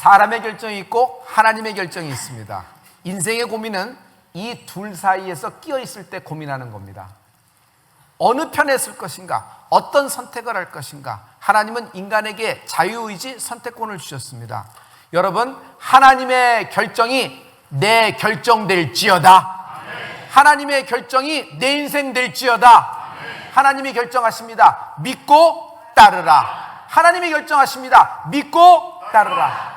사람의 결정이 있고 하나님의 결정이 있습니다. 인생의 고민은 이 둘 사이에서 끼어 있을 때 고민하는 겁니다. 어느 편에 쓸 것인가, 어떤 선택을 할 것인가. 하나님은 인간에게 자유의지 선택권을 주셨습니다. 여러분, 하나님의 결정이 내 결정 될지어다. 하나님의 결정이 내 인생 될지어다. 하나님이 결정하십니다. 믿고 따르라. 하나님이 결정하십니다. 믿고 따르라.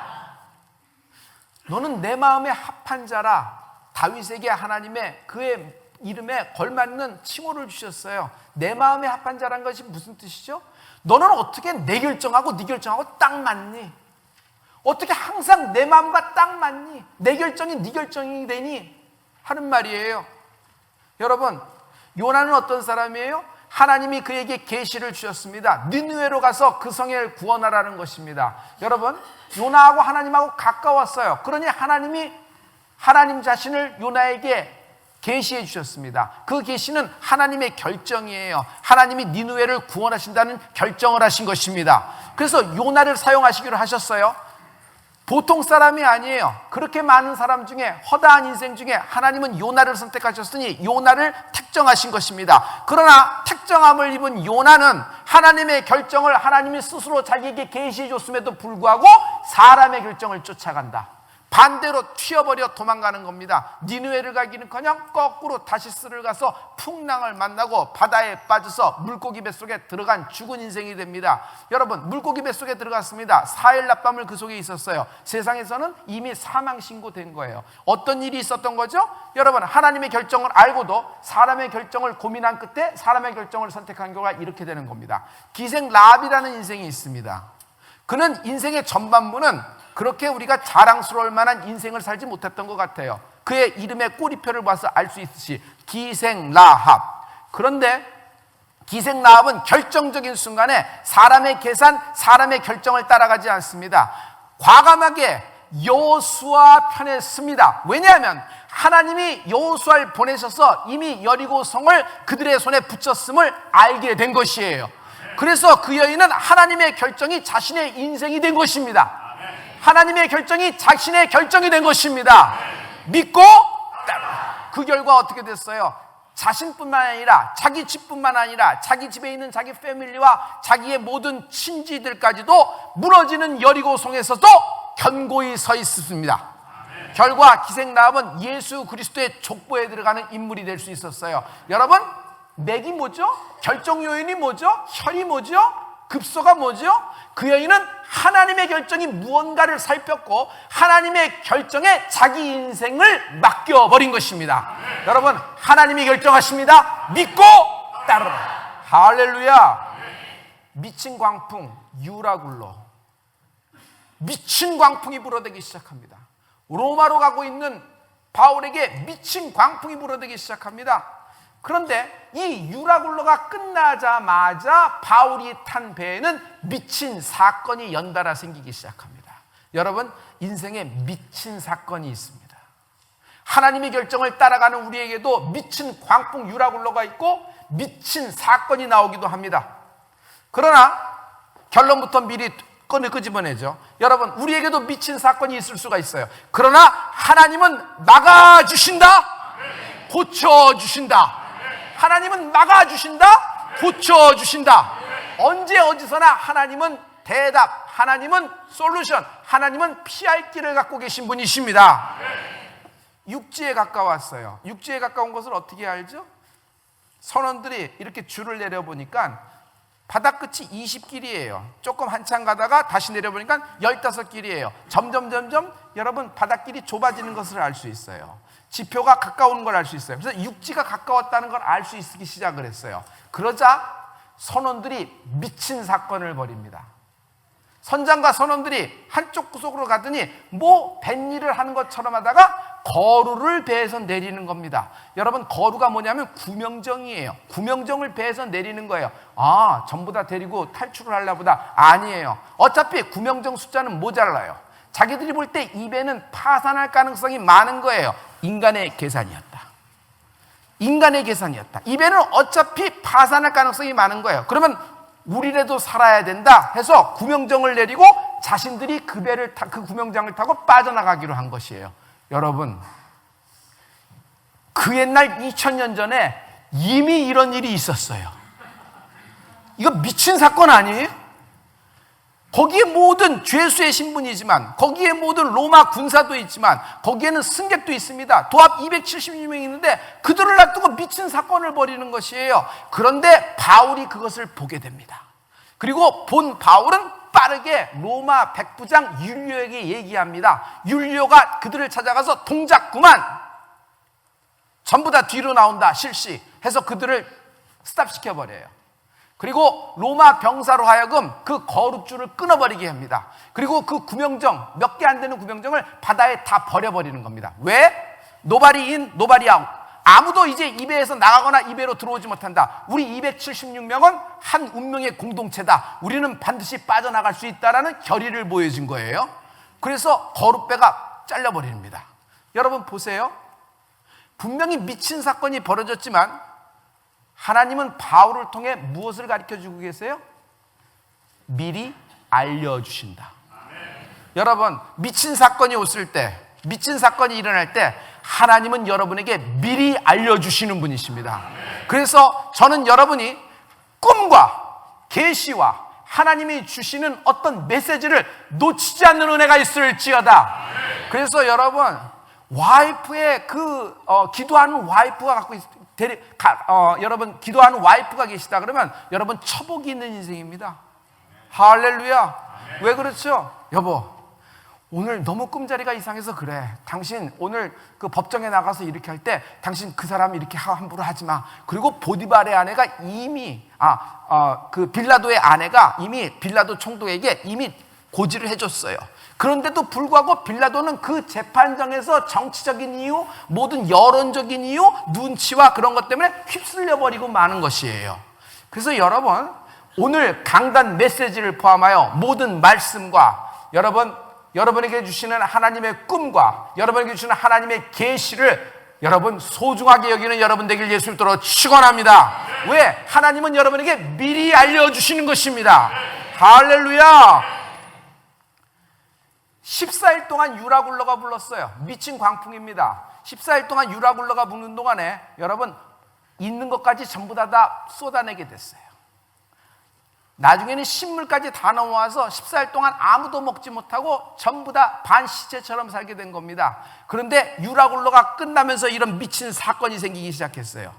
너는 내 마음에 합한 자라. 다윗에게 하나님의 그의 이름에 걸맞는 칭호를 주셨어요. 내 마음에 합한 자란 것이 무슨 뜻이죠? 너는 어떻게 내 결정하고 네 결정하고 딱 맞니? 어떻게 항상 내 마음과 딱 맞니? 내 결정이 네 결정이 되니? 하는 말이에요. 여러분, 요나는 어떤 사람이에요? 하나님이 그에게 계시를 주셨습니다. 니느웨로 가서 그 성을 구원하라는 것입니다. 여러분, 요나하고 하나님하고 가까웠어요. 그러니 하나님 자신을 요나에게 계시해 주셨습니다. 그 계시는 하나님의 결정이에요. 하나님이 니느웨를 구원하신다는 결정을 하신 것입니다. 그래서 요나를 사용하시기로 하셨어요. 보통 사람이 아니에요. 그렇게 많은 사람 중에, 허다한 인생 중에 하나님은 요나를 선택하셨으니 요나를 택정하신 것입니다. 그러나 택정함을 입은 요나는 하나님의 결정을 하나님이 스스로 자기에게 계시해 줬음에도 불구하고 사람의 결정을 쫓아간다. 반대로 튀어버려 도망가는 겁니다. 니느웨를 가기는커녕 거꾸로 다시스를 가서 풍랑을 만나고 바다에 빠져서 물고기 뱃속에 들어간 죽은 인생이 됩니다. 여러분, 물고기 뱃속에 들어갔습니다. 4일 낮밤을 그 속에 있었어요. 세상에서는 이미 사망 신고된 거예요. 어떤 일이 있었던 거죠? 여러분, 하나님의 결정을 알고도 사람의 결정을 고민한 끝에 사람의 결정을 선택한 경우가 이렇게 되는 겁니다. 기생 라합이라는 인생이 있습니다. 그는 인생의 전반부는 그렇게 우리가 자랑스러울 만한 인생을 살지 못했던 것 같아요. 그의 이름의 꼬리표를 봐서 알 수 있듯이 기생 라합. 그런데 기생 라합은 결정적인 순간에 사람의 계산, 사람의 결정을 따라가지 않습니다. 과감하게 여호수아 편에 씁니다. 왜냐하면 하나님이 여호수아를 보내셔서 이미 여리고 성을 그들의 손에 붙였음을 알게 된 것이에요. 그래서 그 여인은 하나님의 결정이 자신의 인생이 된 것입니다. 하나님의 결정이 자신의 결정이 된 것입니다. 믿고 따라. 그 결과 어떻게 됐어요? 자신뿐만 아니라 자기 집뿐만 아니라 자기 집에 있는 자기 패밀리와 자기의 모든 친지들까지도 무너지는 여리고성에서도 견고히 서 있었습니다. 결과 기생 라합은 예수 그리스도의 족보에 들어가는 인물이 될 수 있었어요. 여러분, 맥이 뭐죠? 결정 요인이 뭐죠? 혈이 뭐죠? 급소가 뭐죠? 그 여인은 하나님의 결정이 무언가를 살폈고 하나님의 결정에 자기 인생을 맡겨버린 것입니다. 여러분, 하나님이 결정하십니다. 믿고 따르라. 할렐루야. 미친 광풍 유라굴로, 미친 광풍이 불어대기 시작합니다. 로마로 가고 있는 바울에게 미친 광풍이 불어대기 시작합니다. 그런데 이 유라굴로가 끝나자마자 바울이 탄 배에는 미친 사건이 연달아 생기기 시작합니다. 여러분, 인생에 미친 사건이 있습니다. 하나님의 결정을 따라가는 우리에게도 미친 광풍 유라굴로가 있고 미친 사건이 나오기도 합니다. 그러나 결론부터 미리 끄집어내죠. 여러분, 우리에게도 미친 사건이 있을 수가 있어요. 그러나 하나님은 막아주신다, 고쳐주신다. 하나님은 막아주신다, 고쳐주신다. 언제 어디서나 하나님은 대답, 하나님은 솔루션, 하나님은 피할 길을 갖고 계신 분이십니다. 육지에 가까웠어요. 육지에 가까운 것을 어떻게 알죠? 선원들이 이렇게 줄을 내려보니까 바다 끝이 20길이에요. 조금 한참 가다가 다시 내려보니까 15길이에요. 점점 여러분, 바닷길이 좁아지는 것을 알 수 있어요. 지표가 가까운 걸 알 수 있어요. 그래서 육지가 가까웠다는 걸 알 수 있기 시작을 했어요. 그러자 선원들이 미친 사건을 벌입니다. 선장과 선원들이 한쪽 구석으로 가더니 뭐 뱃일을 하는 것처럼 하다가 거루를 배에서 내리는 겁니다. 여러분, 거루가 뭐냐면 구명정이에요. 구명정을 배에서 내리는 거예요. 아, 전부 다 데리고 탈출을 하려나 보다. 아니에요. 어차피 구명정 숫자는 모자라요. 자기들이 볼 때 이 배는 파산할 가능성이 많은 거예요. 인간의 계산이었다. 인간의 계산이었다. 이 배는 어차피 파산할 가능성이 많은 거예요. 그러면 우리라도 살아야 된다 해서 구명정을 내리고 자신들이 그 배를 그 구명장을 타고 빠져나가기로 한 것이에요. 여러분, 그 옛날 2000년 전에 이미 이런 일이 있었어요. 이거 미친 사건 아니에요? 거기에 모든 죄수의 신분이지만, 거기에 모든 로마 군사도 있지만, 거기에는 승객도 있습니다. 도합 276명이 있는데 그들을 놔두고 미친 사건을 벌이는 것이에요. 그런데 바울이 그것을 보게 됩니다. 그리고 본 바울은 빠르게 로마 백부장 율리오에게 얘기합니다. 율리오가 그들을 찾아가서 동작 그만! 전부 다 뒤로 나온다, 실시 해서 그들을 스탑시켜버려요. 그리고 로마 병사로 하여금 그 거룩줄을 끊어버리게 합니다. 그리고 그 구명정, 몇 개 안 되는 구명정을 바다에 다 버려버리는 겁니다. 왜? 노바리 인, 노바리 아웃. 아무도 이제 이 배에서 나가거나 이 배로 들어오지 못한다. 우리 276명은 한 운명의 공동체다. 우리는 반드시 빠져나갈 수 있다라는 결의를 보여준 거예요. 그래서 거룩배가 잘려버립니다. 여러분 보세요. 분명히 미친 사건이 벌어졌지만 하나님은 바울을 통해 무엇을 가르쳐주고 계세요? 미리 알려주신다. 여러분, 미친 사건이 왔을 때, 미친 사건이 일어날 때 하나님은 여러분에게 미리 알려주시는 분이십니다. 그래서 저는 여러분이 꿈과 계시와 하나님이 주시는 어떤 메시지를 놓치지 않는 은혜가 있을지어다. 그래서 여러분, 와이프의 기도하는 와이프가 갖고 여러분 기도하는 와이프가 계시다 그러면 여러분 처복이 있는 인생입니다. 할렐루야. 왜 그렇죠? 여보, 오늘 너무 꿈자리가 이상해서 그래. 당신 오늘 그 법정에 나가서 이렇게 할 때 당신 그 사람 이렇게 함부로 하지 마. 그리고 보디발의 아내가 이미 그 빌라도의 아내가 이미 빌라도 총독에게 이미 고지를 해줬어요. 그런데도 불구하고 빌라도는 그 재판정에서 정치적인 이유, 모든 여론적인 이유, 눈치와 그런 것 때문에 휩쓸려 버리고 마는 것이에요. 그래서 여러분, 오늘 강단 메시지를 포함하여 모든 말씀과 여러분에게 주시는 하나님의 꿈과 여러분에게 주시는 하나님의 계시를 여러분 소중하게 여기는 여러분 되길 예수 이름으로 축원합니다. 왜? 하나님은 여러분에게 미리 알려주시는 것입니다. 할렐루야. 14일 동안 유라굴러가 불렀어요. 미친 광풍입니다. 14일 동안 유라굴러가 부는 동안에 여러분 있는 것까지 전부 다 쏟아내게 됐어요. 나중에는 식물까지 다 넘어와서 14일 동안 아무도 먹지 못하고 전부 다 반시체처럼 살게 된 겁니다. 그런데 유라굴러가 끝나면서 이런 미친 사건이 생기기 시작했어요.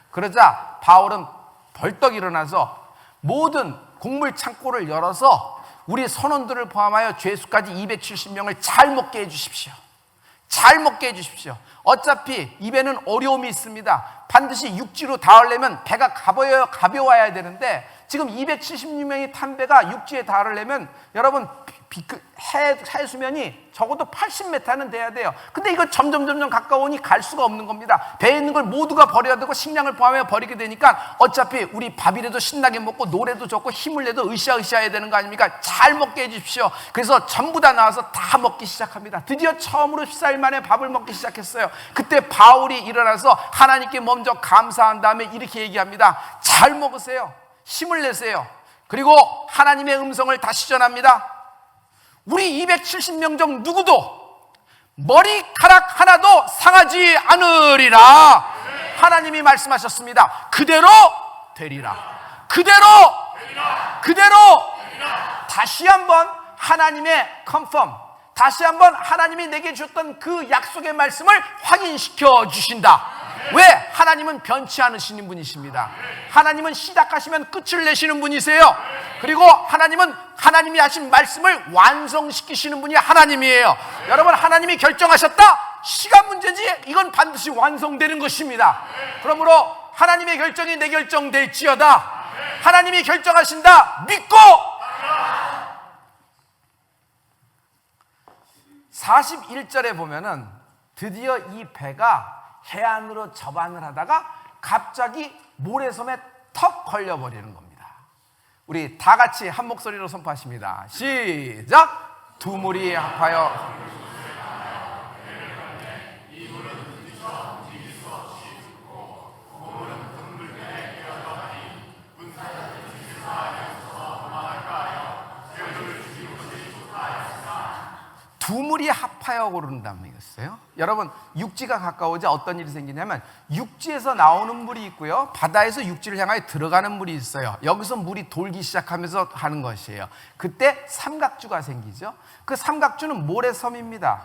그러자 바울은 벌떡 일어나서 모든 곡물 창고를 열어서 우리 선원들을 포함하여 죄수까지 270명을 잘 먹게 해주십시오. 잘 먹게 해주십시오. 어차피 입에는 어려움이 있습니다. 반드시 육지로 닿으려면 배가 가벼워야 되는데 지금 276명이 탄 배가 육지에 닿으려면 여러분 해수면이 적어도 80m는 돼야 돼요. 근데 이거 점점 가까우니 갈 수가 없는 겁니다. 배에 있는 걸 모두가 버려야 되고 식량을 포함해 버리게 되니까 어차피 우리 밥이라도 신나게 먹고 노래도 좋고 힘을 내도 으쌰으쌰해야 되는 거 아닙니까? 잘 먹게 해주십시오. 그래서 전부 다 나와서 다 먹기 시작합니다. 드디어 처음으로 14일 만에 밥을 먹기 시작했어요. 그때 바울이 일어나서 하나님께 먼저 감사한 다음에 이렇게 얘기합니다. 잘 먹으세요. 힘을 내세요. 그리고 하나님의 음성을 다시 전합니다. 우리 270명 중 누구도 머리카락 하나도 상하지 않으리라. 하나님이 말씀하셨습니다. 그대로 되리라. 그대로 다시 한번 하나님의 컨펌, 다시 한번 하나님이 내게 주셨던 그 약속의 말씀을 확인시켜 주신다. 왜? 하나님은 변치 않으시는 분이십니다. 하나님은 시작하시면 끝을 내시는 분이세요. 그리고 하나님은 하나님이 하신 말씀을 완성시키시는 분이 하나님이에요. 여러분, 하나님이 결정하셨다? 시간 문제지 이건 반드시 완성되는 것입니다. 그러므로 하나님의 결정이 내 결정 될지어다. 하나님이 결정하신다 믿고 41절에 보면은 드디어 이 배가 해안으로 접안을 하다가 갑자기 모래섬에 턱 걸려버리는 겁니다. 우리 다 같이 한 목소리로 선포하십니다. 시작! 두 물이 합하여 두물이 합하여 오른다는 얘기였어요. 여러분, 육지가 가까워져 어떤 일이 생기냐면 육지에서 나오는 물이 있고요, 바다에서 육지를 향하여 들어가는 물이 있어요. 여기서 물이 돌기 시작하면서 하는 것이에요. 그때 삼각주가 생기죠. 그 삼각주는 모래섬입니다.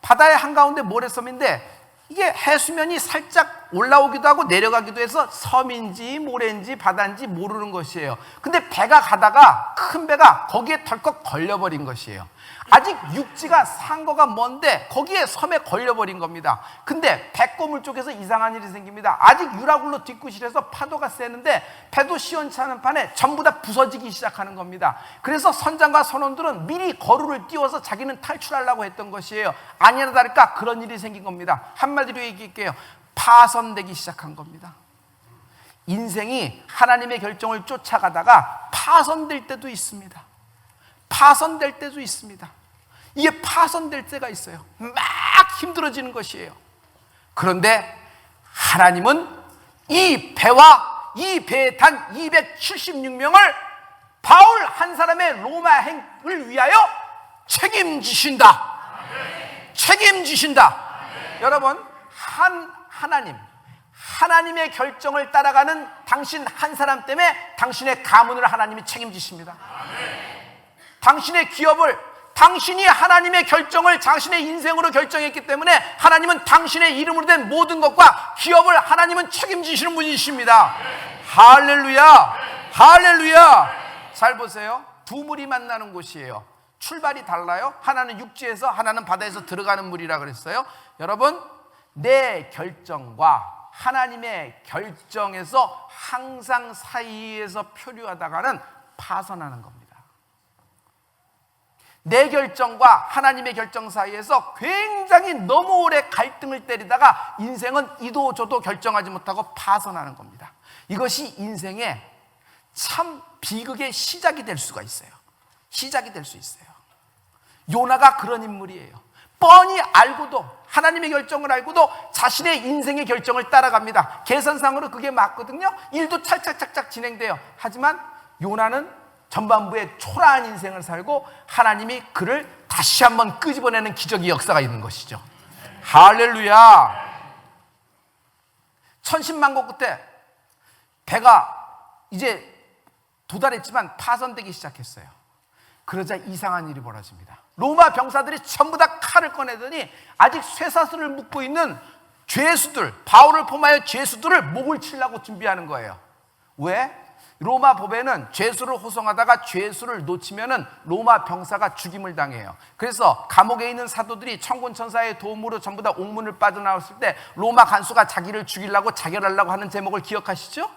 바다의 한가운데 모래섬인데 이게 해수면이 살짝 올라오기도 하고 내려가기도 해서 섬인지 모래인지 바다인지 모르는 것이에요. 근데 배가 가다가 큰 배가 거기에 덜컥 걸려버린 것이에요. 아직 육지가 상거가 먼데 거기에 섬에 걸려버린 겁니다. 근데 배꼽물 쪽에서 이상한 일이 생깁니다. 아직 유라굴로 뒷구실에서 파도가 세는데 배도 시원치 않은 판에 전부 다 부서지기 시작하는 겁니다. 그래서 선장과 선원들은 미리 거루를 띄워서 자기는 탈출하려고 했던 것이에요. 아니나 다를까 그런 일이 생긴 겁니다. 한마디로 얘기할게요. 파손되기 시작한 겁니다. 인생이 하나님의 결정을 쫓아가다가 파손될 때도 있습니다. 파손될 때도 있습니다. 이게 파손될 때가 있어요. 막 힘들어지는 것이에요. 그런데 하나님은 이 배와 이 배에 탄 276명을 바울 한 사람의 로마행을 위하여 책임지신다. 책임지신다. 여러분, 하나님의 결정을 따라가는 당신 한 사람 때문에 당신의 가문을 하나님이 책임지십니다. 당신의 기업을, 당신이 하나님의 결정을 당신의 인생으로 결정했기 때문에 하나님은 당신의 이름으로 된 모든 것과 기업을 하나님은 책임지시는 분이십니다. 할렐루야, 할렐루야. 잘 보세요. 두 물이 만나는 곳이에요. 출발이 달라요. 하나는 육지에서, 하나는 바다에서 들어가는 물이라 그랬어요. 여러분, 내 결정과 하나님의 결정에서 항상 사이에서 표류하다가는 파선하는 겁니다. 내 결정과 하나님의 결정 사이에서 굉장히 너무 오래 갈등을 때리다가 인생은 이도 저도 결정하지 못하고 파선하는 겁니다. 이것이 인생의 참 비극의 시작이 될 수가 있어요. 시작이 될 수 있어요. 요나가 그런 인물이에요. 뻔히 알고도, 하나님의 결정을 알고도 자신의 인생의 결정을 따라갑니다. 계산상으로 그게 맞거든요. 일도 찰짝찰짝 진행돼요. 하지만 요나는 전반부에 초라한 인생을 살고 하나님이 그를 다시 한번 끄집어내는 기적의 역사가 있는 것이죠. 할렐루야. 천신만고 끝에 배가 이제 도달했지만 파손되기 시작했어요. 그러자 이상한 일이 벌어집니다. 로마 병사들이 전부 다 칼을 꺼내더니 아직 쇠사슬을 묶고 있는 죄수들, 바울을 포함하여 죄수들을 목을 치려고 준비하는 거예요. 왜? 로마 법에는 죄수를 호송하다가 죄수를 놓치면은 로마 병사가 죽임을 당해요. 그래서 감옥에 있는 사도들이 천군천사의 도움으로 전부 다 옥문을 빠져나왔을 때 로마 간수가 자기를 죽이려고 자결하려고 하는 제목을 기억하시죠?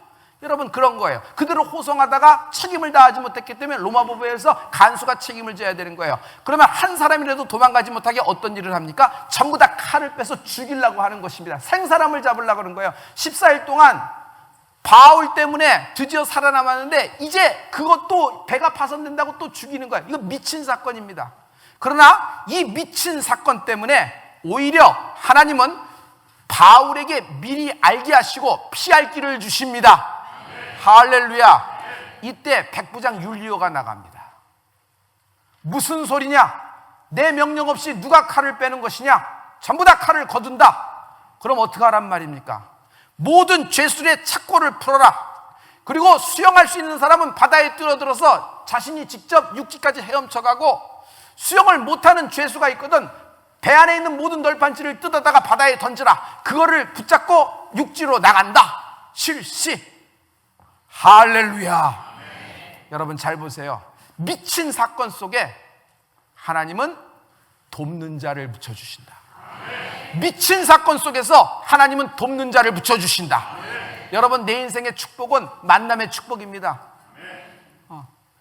여러분, 그런 거예요. 그들을 호송하다가 책임을 다하지 못했기 때문에 로마 법에서 간수가 책임을 져야 되는 거예요. 그러면 한 사람이라도 도망가지 못하게 어떤 일을 합니까? 전부 다 칼을 빼서 죽이려고 하는 것입니다. 생사람을 잡으려고 하는 거예요. 14일 동안 바울 때문에 드디어 살아남았는데 이제 그것도 배가 파손된다고 또 죽이는 거예요. 이거 미친 사건입니다. 그러나 이 미친 사건 때문에 오히려 하나님은 바울에게 미리 알게 하시고 피할 길을 주십니다. 할렐루야. 이때 백부장 율리오가 나갑니다. 무슨 소리냐? 내 명령 없이 누가 칼을 빼는 것이냐? 전부 다 칼을 거둔다. 그럼 어떡하란 말입니까? 모든 죄수들의 착고를 풀어라. 그리고 수영할 수 있는 사람은 바다에 뛰어들어서 자신이 직접 육지까지 헤엄쳐가고, 수영을 못하는 죄수가 있거든. 배 안에 있는 모든 널판지를 뜯어다가 바다에 던져라. 그거를 붙잡고 육지로 나간다. 실시. 할렐루야. 여러분, 잘 보세요. 미친 사건 속에 하나님은 돕는 자를 붙여주신다. 미친 사건 속에서 하나님은 돕는 자를 붙여주신다. 여러분, 내 인생의 축복은 만남의 축복입니다.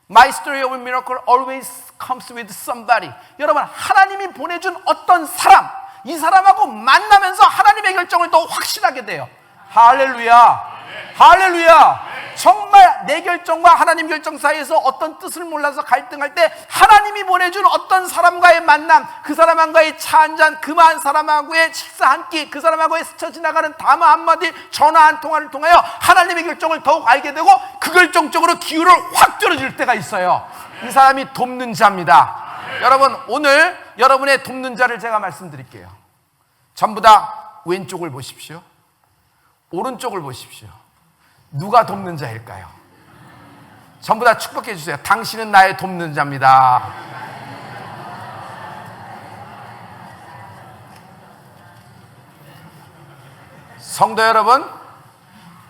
My story of miracle always comes with somebody. 여러분, 하나님이 보내준 어떤 사람, 이 사람하고 만나면서 하나님의 결정을 더 확실하게 돼요. 할렐루야. 할렐루야. 정말 내 결정과 하나님 결정 사이에서 어떤 뜻을 몰라서 갈등할 때 하나님이 보내준 어떤 사람과의 만남, 그 사람과의 차 한잔, 그 사람하고의 식사 한 끼, 그 사람하고의 스쳐 지나가는 담화 한마디, 전화 한 통화를 통하여 하나님의 결정을 더욱 알게 되고 그 결정 쪽으로 기울을 확 들어줄 때가 있어요. 이 사람이 돕는 자입니다. 여러분, 오늘 여러분의 돕는 자를 제가 말씀드릴게요. 전부 다 왼쪽을 보십시오. 오른쪽을 보십시오. 누가 돕는 자일까요? 전부 다 축복해 주세요. 당신은 나의 돕는 자입니다. 성도 여러분,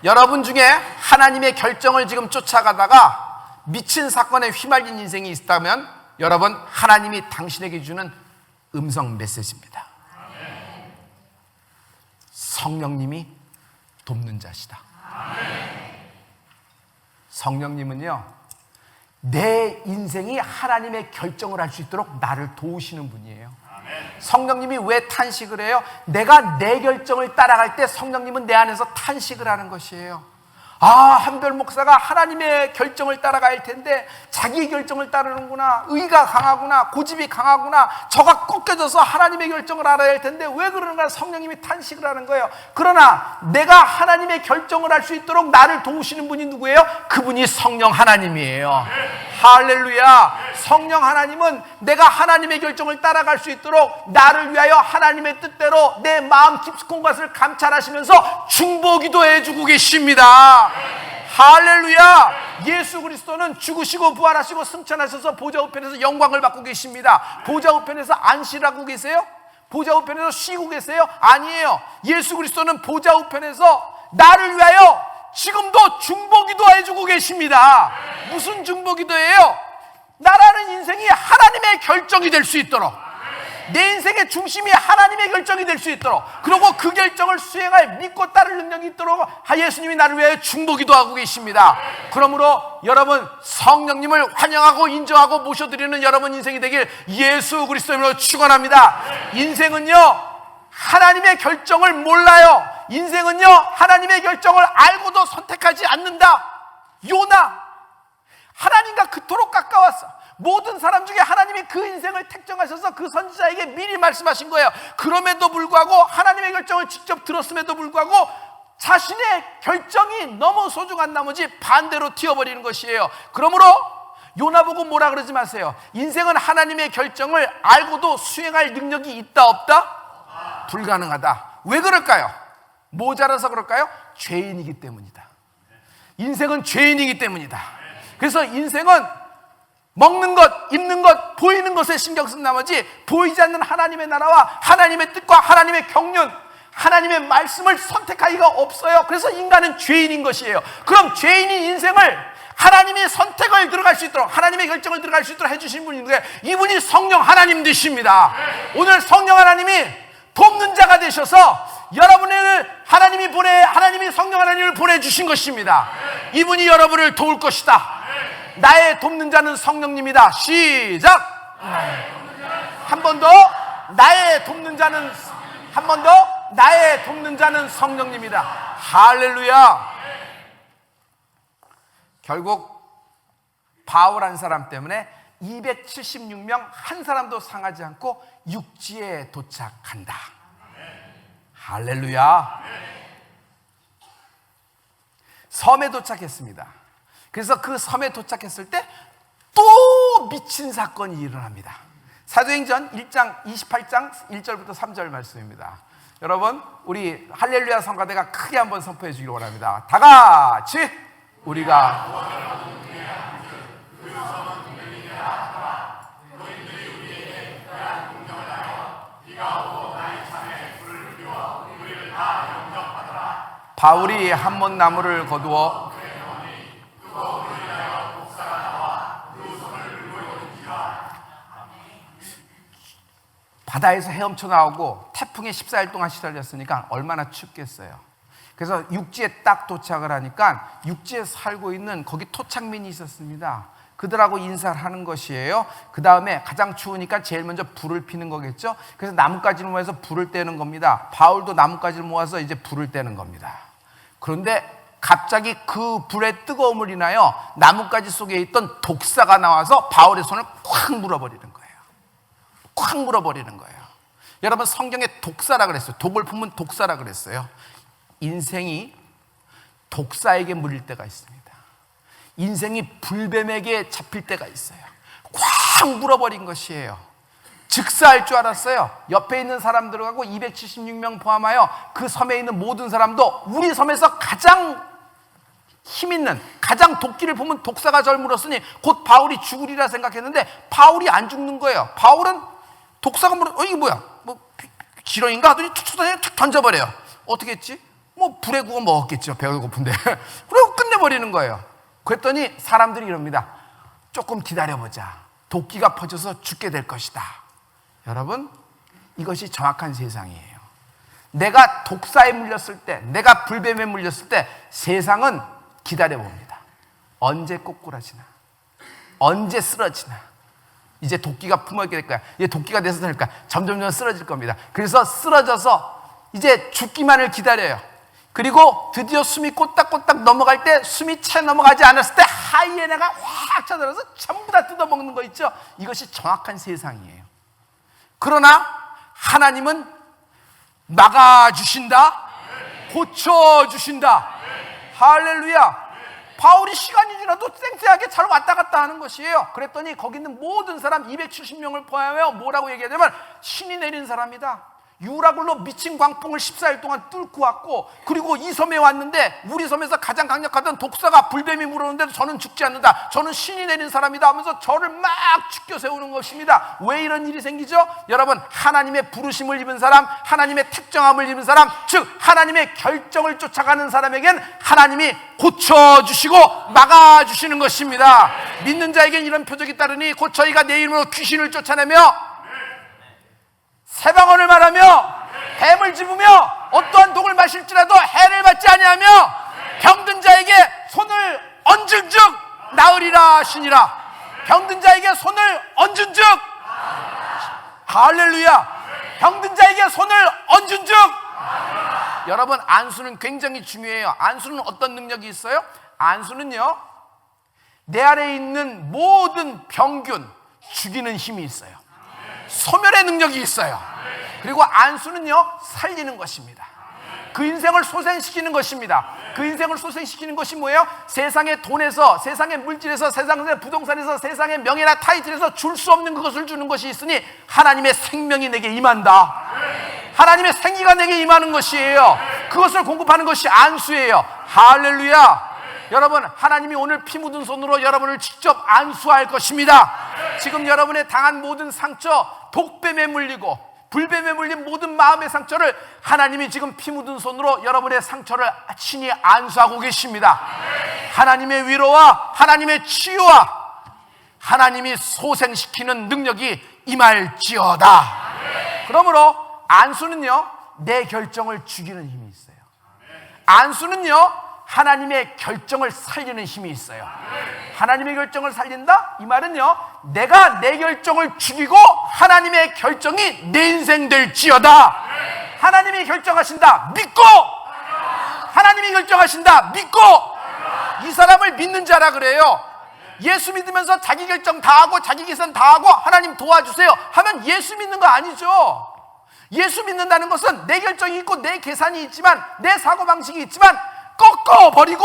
여러분 중에 하나님의 결정을 지금 쫓아가다가 미친 사건에 휘말린 인생이 있다면 여러분, 하나님이 당신에게 주는 음성 메시지입니다. 성령님이 돕는 자시다. 성령님은요, 내 인생이 하나님의 결정을 할 수 있도록 나를 도우시는 분이에요. 성령님이 왜 탄식을 해요? 내가 내 결정을 따라갈 때 성령님은 내 안에서 탄식을 하는 것이에요. 한별 목사가 하나님의 결정을 따라갈 텐데 자기의 결정을 따르는구나, 의가 강하구나, 고집이 강하구나, 저가 꺾여져서 하나님의 결정을 알아야 할 텐데 왜 그러는가? 성령님이 탄식을 하는 거예요. 그러나 내가 하나님의 결정을 할 수 있도록 나를 도우시는 분이 누구예요? 그분이 성령 하나님이에요. 할렐루야. 성령 하나님은 내가 하나님의 결정을 따라갈 수 있도록 나를 위하여 하나님의 뜻대로 내 마음 깊숙한 것을 감찰하시면서 중보기도 해주고 계십니다. 할렐루야. 예수 그리스도는 죽으시고 부활하시고 승천하셔서 보좌 우편에서 영광을 받고 계십니다. 보좌 우편에서 안식하고 계세요? 보좌 우편에서 쉬고 계세요? 아니에요. 예수 그리스도는 보좌 우편에서 나를 위하여 지금도 중보기도 해주고 계십니다. 무슨 중보기도예요? 나라는 인생이 하나님의 결정이 될 수 있도록, 내 인생의 중심이 하나님의 결정이 될 수 있도록, 그리고 그 결정을 수행할 믿고 따를 능력이 있도록 예수님이 나를 위하여 중보기도 하고 계십니다. 그러므로 여러분, 성령님을 환영하고 인정하고 모셔드리는 여러분 인생이 되길 예수 그리스도로 축원합니다. 인생은요, 하나님의 결정을 몰라요. 인생은요, 하나님의 결정을 알고도 선택하지 않는다. 요나, 하나님과 그토록 가까웠어. 모든 사람 중에 하나님이 그 인생을 택정하셔서 그 선지자에게 미리 말씀하신 거예요. 그럼에도 불구하고, 하나님의 결정을 직접 들었음에도 불구하고 자신의 결정이 너무 소중한 나머지 반대로 튀어버리는 것이에요. 그러므로 요나 보고 뭐라 그러지 마세요. 인생은 하나님의 결정을 알고도 수행할 능력이 있다 없다? 불가능하다. 왜 그럴까요? 모자라서 그럴까요? 죄인이기 때문이다. 인생은 죄인이기 때문이다. 그래서 인생은 먹는 것, 입는 것, 보이는 것에 신경 쓴 나머지 보이지 않는 하나님의 나라와 하나님의 뜻과 하나님의 경륜, 하나님의 말씀을 선택하기가 없어요. 그래서 인간은 죄인인 것이에요. 그럼 죄인인 인생을 하나님의 선택을 들어갈 수 있도록, 하나님의 결정을 들어갈 수 있도록 해주신 분이 누구예요? 이분이 성령 하나님 되십니다. 오늘 성령 하나님이 돕는 자가 되셔서 여러분을 하나님이 성령 하나님을 보내주신 것입니다. 이분이 여러분을 도울 것이다. 나의 돕는 자는 성령님이다. 시작. 한 번 더. 나의 돕는 자는, 한 번 더. 나의 돕는 자는 성령님이다. 할렐루야. 결국 바울 한 사람 때문에 276명 한 사람도 상하지 않고 육지에 도착한다. 할렐루야. 섬에 도착했습니다. 그래서 그 섬에 도착했을 때 또 미친 사건이 일어납니다. 사도행전 1장 28장 1절부터 3절 말씀입니다. 여러분, 우리 할렐루야 성가대가 크게 한번 선포해 주기를 원합니다. 다 같이 우리가 바울이 한몬 나무를 거두어 바다에서 헤엄쳐 나오고 태풍에 14일 동안 시달렸으니까 얼마나 춥겠어요. 그래서 육지에 딱 도착을 하니까 육지에 살고 있는 거기 토착민이 있었습니다. 그들하고 인사를 하는 것이에요. 그 다음에 가장 추우니까 제일 먼저 불을 피는 거겠죠. 그래서 나뭇가지를 모아서 불을 떼는 겁니다. 바울도 나뭇가지를 모아서 이제 불을 떼는 겁니다. 그런데 갑자기 그 불의 뜨거움을 인하여 나뭇가지 속에 있던 독사가 나와서 바울의 손을 콱 물어버리는 거예요. 콱 물어버리는 거예요. 여러분, 성경에 독사라 그랬어요. 독을 품은 독사라 그랬어요. 인생이 독사에게 물릴 때가 있습니다. 인생이 불뱀에게 잡힐 때가 있어요. 꽉 물어버린 것이에요. 즉사할 줄 알았어요. 옆에 있는 사람들하고 276명 포함하여 그 섬에 있는 모든 사람도 우리 섬에서 가장 힘있는, 가장 도끼를 보면 독사가 절 물었으니 곧 바울이 죽으리라 생각했는데 바울이 안 죽는 거예요. 바울은 독사가 물어, 이게 뭐야? 뭐 지렁인가 하더니 툭툭 던져버려요. 어떻게 했지? 뭐 불에 구워 먹었겠죠. 배가 고픈데. 그리고 끝내버리는 거예요. 그랬더니 사람들이 이럽니다. 조금 기다려보자. 도끼가 퍼져서 죽게 될 것이다. 여러분, 이것이 정확한 세상이에요. 내가 독사에 물렸을 때, 내가 불뱀에 물렸을 때 세상은 기다려봅니다. 언제 꼬꾸라지나, 언제 쓰러지나. 이제 도끼가 품어있게 될 거야. 이제 도끼가 돼서 될까? 점점 쓰러질 겁니다. 그래서 쓰러져서 이제 죽기만을 기다려요. 그리고 드디어 숨이 꼬딱꼬딱 넘어갈 때, 숨이 채 넘어가지 않았을 때 하이에나가 확 쳐들어서 전부 다 뜯어먹는 거 있죠. 이것이 정확한 세상이에요. 그러나 하나님은 막아주신다, 고쳐주신다. 할렐루야. 바울이 시간이 지나도 쌩쌩하게 잘 왔다 갔다 하는 것이에요. 그랬더니 거기 있는 모든 사람 270명을 포함하여 뭐라고 얘기하냐면 신이 내린 사람이다. 유라굴로 미친 광풍을 14일 동안 뚫고 왔고, 그리고 이 섬에 왔는데 우리 섬에서 가장 강력하던 독사가 불뱀이 물었는데도 저는 죽지 않는다. 저는 신이 내린 사람이다 하면서 저를 막 죽여 세우는 것입니다. 왜 이런 일이 생기죠? 여러분, 하나님의 부르심을 입은 사람, 하나님의 특정함을 입은 사람, 즉 하나님의 결정을 쫓아가는 사람에겐 하나님이 고쳐주시고 막아주시는 것입니다. 믿는 자에겐 이런 표적이 따르니 곧 저희가 내 이름으로 귀신을 쫓아내며 새방언을 말하며 뱀을 집으며 어떠한 독을 마실지라도 해를 받지 아니하며 병든 자에게 손을 얹은 즉 나으리라 하시니라. 병든 자에게 손을 얹은 즉, 할렐루야, 병든 자에게 손을 얹은 즉. 여러분, 안수는 굉장히 중요해요. 안수는 어떤 능력이 있어요? 안수는요, 내 안에 있는 모든 병균 죽이는 힘이 있어요. 소멸의 능력이 있어요. 그리고 안수는요, 살리는 것입니다. 그 인생을 소생시키는 것입니다. 그 인생을 소생시키는 것이 뭐예요? 세상의 돈에서, 세상의 물질에서, 세상의 부동산에서, 세상의 명예나 타이틀에서 줄 수 없는 그것을 주는 것이 있으니 하나님의 생명이 내게 임한다. 하나님의 생기가 내게 임하는 것이에요. 그것을 공급하는 것이 안수예요. 할렐루야. 여러분, 하나님이 오늘 피 묻은 손으로 여러분을 직접 안수할 것입니다. 지금 여러분의 당한 모든 상처, 독뱀에 물리고 불뱀에 물린 모든 마음의 상처를 하나님이 지금 피 묻은 손으로 여러분의 상처를 친히 안수하고 계십니다. 하나님의 위로와 하나님의 치유와 하나님이 소생시키는 능력이 임할지어다. 그러므로 안수는요, 내 결정을 죽이는 힘이 있어요. 안수는요, 하나님의 결정을 살리는 힘이 있어요. 하나님의 결정을 살린다? 이 말은요, 내가 내 결정을 죽이고 하나님의 결정이 내 인생 될지어다. 하나님이 결정하신다 믿고, 하나님이 결정하신다 믿고. 이 사람을 믿는 자라 그래요. 예수 믿으면서 자기 결정 다 하고 자기 계산 다 하고 하나님 도와주세요 하면 예수 믿는 거 아니죠. 예수 믿는다는 것은 내 결정이 있고 내 계산이 있지만, 내 사고방식이 있지만 꺾어버리고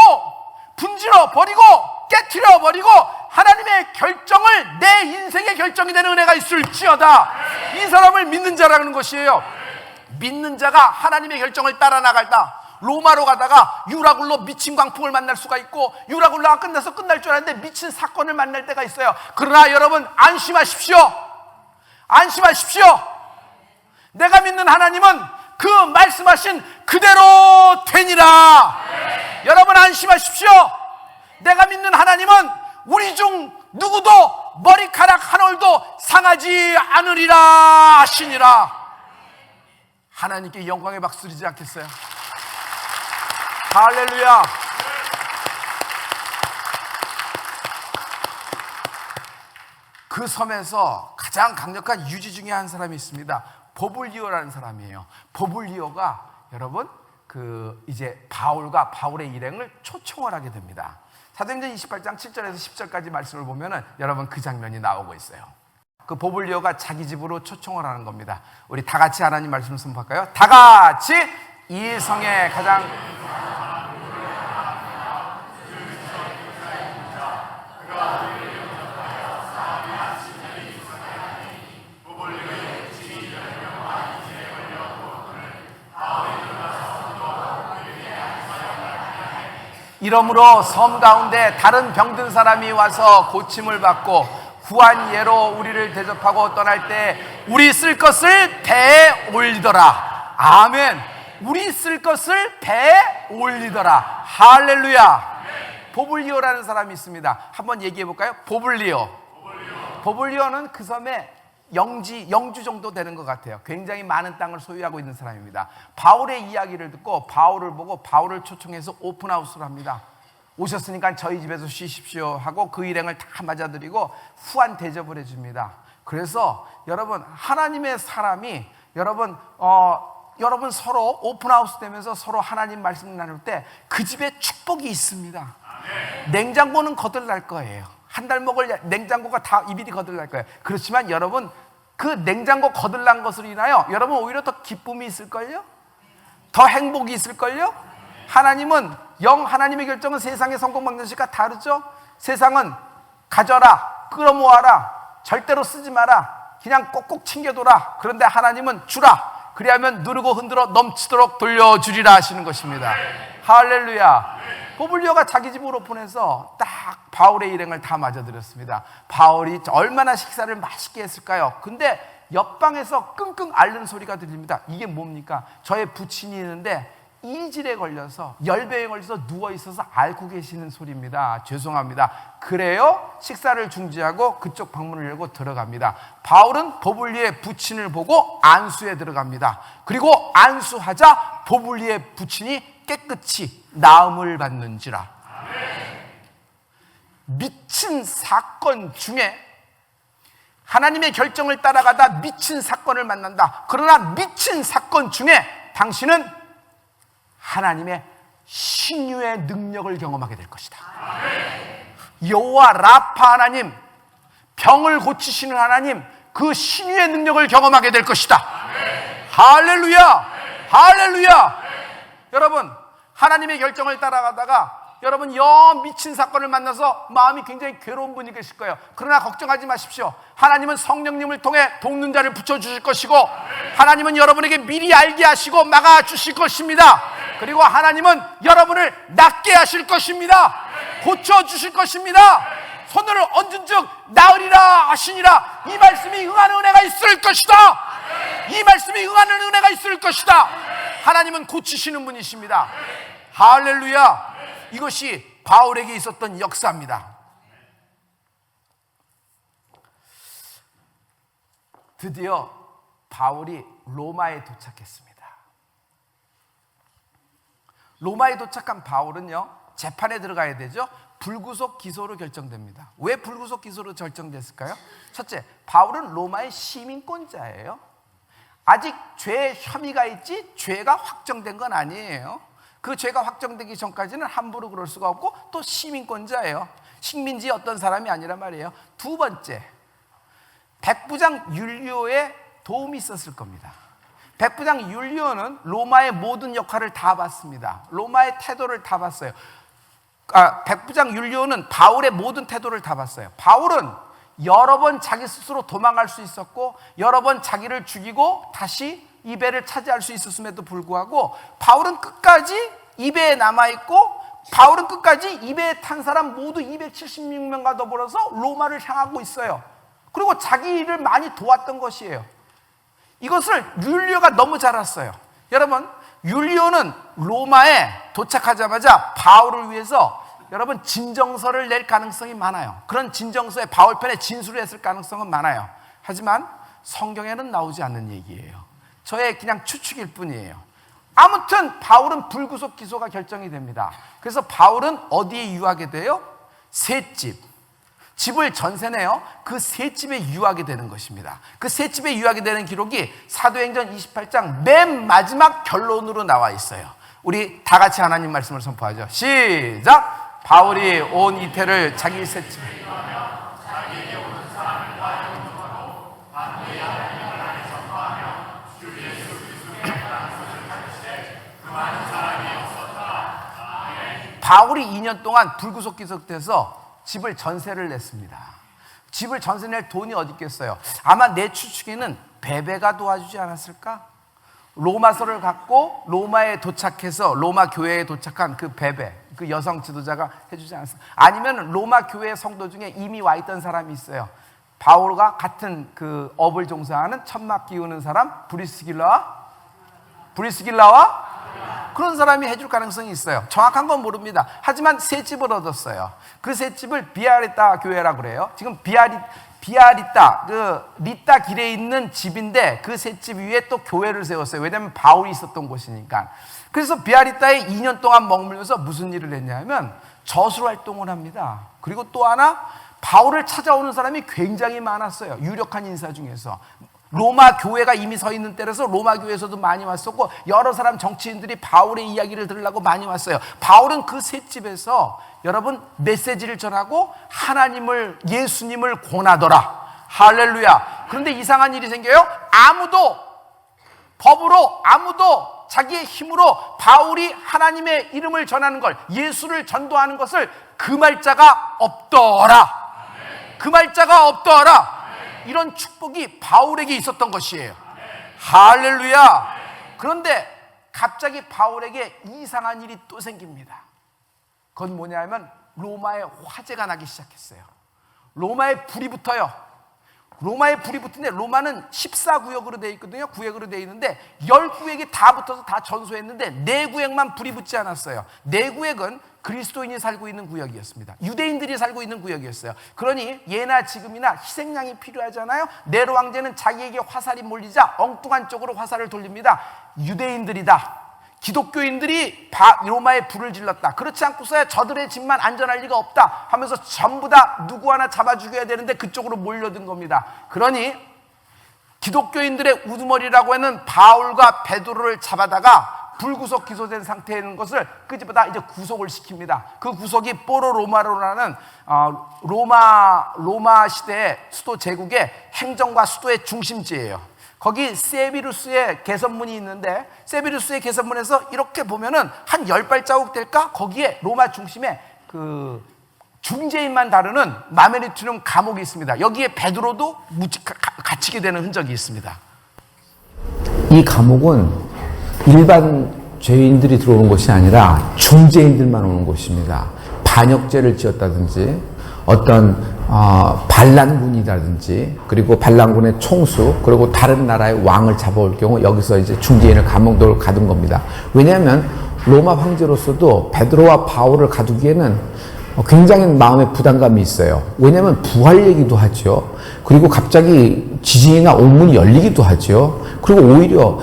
분질러버리고 깨트려버리고 하나님의 결정을 내 인생의 결정이 되는 은혜가 있을지어다. 이 사람을 믿는 자라는 것이에요. 믿는 자가 하나님의 결정을 따라 나갈다. 로마로 가다가 유라굴로 미친 광풍을 만날 수가 있고, 유라굴로가 끝나서 끝날 줄 알았는데 미친 사건을 만날 때가 있어요. 그러나 여러분, 안심하십시오. 안심하십시오. 내가 믿는 하나님은 그 말씀하신 그대로 되니라. 여러분, 안심하십시오. 내가 믿는 하나님은 우리 중 누구도 머리카락 한 올도 상하지 않으리라 하시니라. 하나님께 영광의 박수 드리지 않겠어요? 할렐루야. 그 섬에서 가장 강력한 유지 중에 한 사람이 있습니다. 보블리오라는 사람이에요. 보블리오가 여러분, 이제 바울의 일행을 초청을 하게 됩니다. 사도행전 28장 7절에서 10절까지 말씀을 보면은 여러분, 그 장면이 나오고 있어요. 그 보블리오가 자기 집으로 초청을 하는 겁니다. 우리 다 같이 하나님 말씀 선포할까요? 다 같이. 이 성의 가장 이러므로 섬 가운데 다른 병든 사람이 와서 고침을 받고 후한 예로 우리를 대접하고 떠날 때 우리 쓸 것을 배에 올리더라. 아멘. 우리 쓸 것을 배에 올리더라. 할렐루야. 보블리오라는 사람이 있습니다. 한번 얘기해 볼까요? 보블리오는 그 섬에 영주 정도 되는 것 같아요. 굉장히 많은 땅을 소유하고 있는 사람입니다. 바울의 이야기를 듣고 바울을 보고 바울을 초청해서 오픈하우스를 합니다. 오셨으니까 저희 집에서 쉬십시오 하고 그 일행을 다 맞아들이고 후한 대접을 해줍니다. 그래서 여러분, 하나님의 사람이 여러분 서로 오픈하우스 되면서 서로 하나님 말씀 나눌 때 그 집에 축복이 있습니다. 냉장고는 거들날 거예요. 한 달 먹을 냉장고가 다 이비리 거들날 거예요. 그렇지만 여러분, 그 냉장고 거들난 것으로 인하여 여러분 오히려 더 기쁨이 있을걸요? 더 행복이 있을걸요? 하나님의 결정은 세상의 성공 방정식과 다르죠? 세상은 가져라, 끌어모아라, 절대로 쓰지 마라, 그냥 꼭꼭 챙겨둬라. 그런데 하나님은 주라, 그리하면 누르고 흔들어 넘치도록 돌려주리라 하시는 것입니다. 할렐루야. 보블리오가 자기 집으로 오픈해서 딱 바울의 일행을 다 맞아들였습니다. 바울이 얼마나 식사를 맛있게 했을까요? 근데 옆방에서 끙끙 앓는 소리가 들립니다. 이게 뭡니까? 저의 부친이 있는데 이질에 걸려서, 열병에 걸려서 누워있어서 앓고 계시는 소리입니다. 죄송합니다. 그래요? 식사를 중지하고 그쪽 방문을 열고 들어갑니다. 바울은 보블리의 부친을 보고 안수에 들어갑니다. 그리고 안수하자 보블리의 부친이 깨끗이 나음을 받는지라. 미친 사건 중에 하나님의 결정을 따라가다 미친 사건을 만난다. 그러나 미친 사건 중에 당신은 하나님의 신유의 능력을 경험하게 될 것이다. 여호와 라파 하나님, 병을 고치시는 하나님, 그 신유의 능력을 경험하게 될 것이다. 할렐루야. 할렐루야. 여러분, 하나님의 결정을 따라가다가 여러분 미친 사건을 만나서 마음이 굉장히 괴로운 분이 계실 거예요. 그러나 걱정하지 마십시오. 하나님은 성령님을 통해 돕는 자를 붙여주실 것이고, 하나님은 여러분에게 미리 알게 하시고 막아주실 것입니다. 그리고 하나님은 여러분을 낫게 하실 것입니다. 고쳐주실 것입니다. 손을 얹은 즉 나으리라 하시니라. 이 말씀이 응하는 은혜가 있을 것이다. 이 말씀이 응하는 은혜가 있을 것이다. 하나님은 고치시는 분이십니다. 할렐루야. 이것이 바울에게 있었던 역사입니다. 드디어 바울이 로마에 도착했습니다. 로마에 도착한 바울은요, 재판에 들어가야 되죠. 불구속 기소로 결정됩니다. 왜 불구속 기소로 결정됐을까요? 첫째, 바울은 로마의 시민권자예요. 아직 죄 혐의가 있지 죄가 확정된 건 아니에요. 그 죄가 확정되기 전까지는 함부로 그럴 수가 없고 또 시민권자예요. 식민지의 어떤 사람이 아니란 말이에요. 두 번째, 백부장 율리오의 도움이 있었을 겁니다. 백부장 율리오는 로마의 모든 역할을 다 봤습니다. 로마의 태도를 다 봤어요. 백부장 율리오는 바울의 모든 태도를 다 봤어요. 바울은 여러 번 자기 스스로 도망갈 수 있었고, 여러 번 자기를 죽이고 다시 이 배를 차지할 수 있었음에도 불구하고 바울은 끝까지 이 배에 남아있고, 바울은 끝까지 이 배에 탄 사람 모두 276명과 더불어서 로마를 향하고 있어요. 그리고 자기 일을 많이 도왔던 것이에요. 이것을 율리오가 너무 잘 알았어요. 여러분, 율리오는 로마에 도착하자마자 바울을 위해서 여러분 진정서를 낼 가능성이 많아요. 그런 진정서에 바울 편에 진술을 했을 가능성은 많아요. 하지만 성경에는 나오지 않는 얘기예요. 저의 그냥 추측일 뿐이에요. 아무튼 바울은 불구속 기소가 결정이 됩니다. 그래서 바울은 어디에 유하게 돼요? 세 집을 전세내요. 그 세 집에 유하게 되는 것입니다. 그 세 집에 유하게 되는 기록이 사도행전 28장 맨 마지막 결론으로 나와 있어요. 우리 다 같이 하나님 말씀을 선포하죠. 시작! 바울이 온 이태를 자기 세 집에 바울이 2년 동안 불구속 기소돼서 집을 전세를 냈습니다. 집을 전세 낼 돈이 어디 있겠어요? 아마 내 추측에는 베베가 도와주지 않았을까? 로마서를 갖고 로마에 도착해서 로마 교회에 도착한 그 베베, 그 여성 지도자가 해주지 않았어요. 아니면 로마 교회 성도 중에 이미 와 있던 사람이 있어요. 바울과 같은 그 업을 종사하는 천막 기우는 사람 브리스길라와 그런 사람이 해줄 가능성이 있어요. 정확한 건 모릅니다. 하지만 새 집을 얻었어요. 그 새 집을 비아리타 교회라고 그래요. 지금 비아리타, 그 리타 길에 있는 집인데 그 새 집 위에 또 교회를 세웠어요. 왜냐하면 바울이 있었던 곳이니까. 그래서 비아리타에 2년 동안 머물면서 무슨 일을 했냐면 저술 활동을 합니다. 그리고 또 하나 바울을 찾아오는 사람이 굉장히 많았어요. 유력한 인사 중에서. 로마 교회가 이미 서 있는 때라서 로마 교회에서도 많이 왔었고 여러 사람 정치인들이 바울의 이야기를 들으려고 많이 왔어요. 바울은 그 새 집에서 여러분 메시지를 전하고 하나님을, 예수님을 권하더라. 할렐루야. 그런데 이상한 일이 생겨요. 아무도 법으로, 아무도 자기의 힘으로 바울이 하나님의 이름을 전하는 걸, 예수를 전도하는 것을 금할 자가 없더라. 금할 자가 없더라. 이런 축복이 바울에게 있었던 것이에요. 할렐루야. 그런데 갑자기 바울에게 이상한 일이 또 생깁니다. 그건 뭐냐면 로마에 화재가 나기 시작했어요. 로마에 불이 붙어요. 로마에 불이 붙는데 로마는 14구역으로 되어 있거든요. 구역으로 되어 있는데 10구역이 다 붙어서 다 전소했는데 4구역만 불이 붙지 않았어요. 4구역은 그리스도인이 살고 있는 구역이었습니다. 유대인들이 살고 있는 구역이었어요. 그러니 예나 지금이나 희생양이 필요하잖아요. 네로 황제는 자기에게 화살이 몰리자 엉뚱한 쪽으로 화살을 돌립니다. 유대인들이다, 기독교인들이 로마에 불을 질렀다, 그렇지 않고서야 저들의 집만 안전할 리가 없다 하면서 전부 다 누구 하나 잡아 죽여야 되는데 그쪽으로 몰려든 겁니다. 그러니 기독교인들의 우두머리라고 하는 바울과 베드로를 잡아다가 불구속 기소된 상태에 있는 것을 끄집어다 이제 구속을 시킵니다. 그 구속이 뽀로 로마로라는 로마 시대의 수도 제국의 행정과 수도의 중심지예요. 거기 세비루스의 개선문이 있는데 세비루스의 개선문에서 이렇게 보면은 한 10발자국 될까? 거기에 로마 중심에 그 중재인만 다루는 마메리투름 감옥이 있습니다. 여기에 베드로도 갇히게 되는 흔적이 있습니다. 이 감옥은 일반 죄인들이 들어오는 곳이 아니라 중재인들만 오는 곳입니다. 반역죄를 지었다든지 어떤 반란군이라든지 그리고 반란군의 총수 그리고 다른 나라의 왕을 잡아올 경우 여기서 이제 중재인을 감옥으로 가둔 겁니다. 왜냐하면 로마 황제로서도 베드로와 바울을 가두기에는 굉장히 마음에 부담감이 있어요. 왜냐하면 부활 얘기도 하죠. 그리고 갑자기 지진이나 옥문이 열리기도 하죠. 그리고 오히려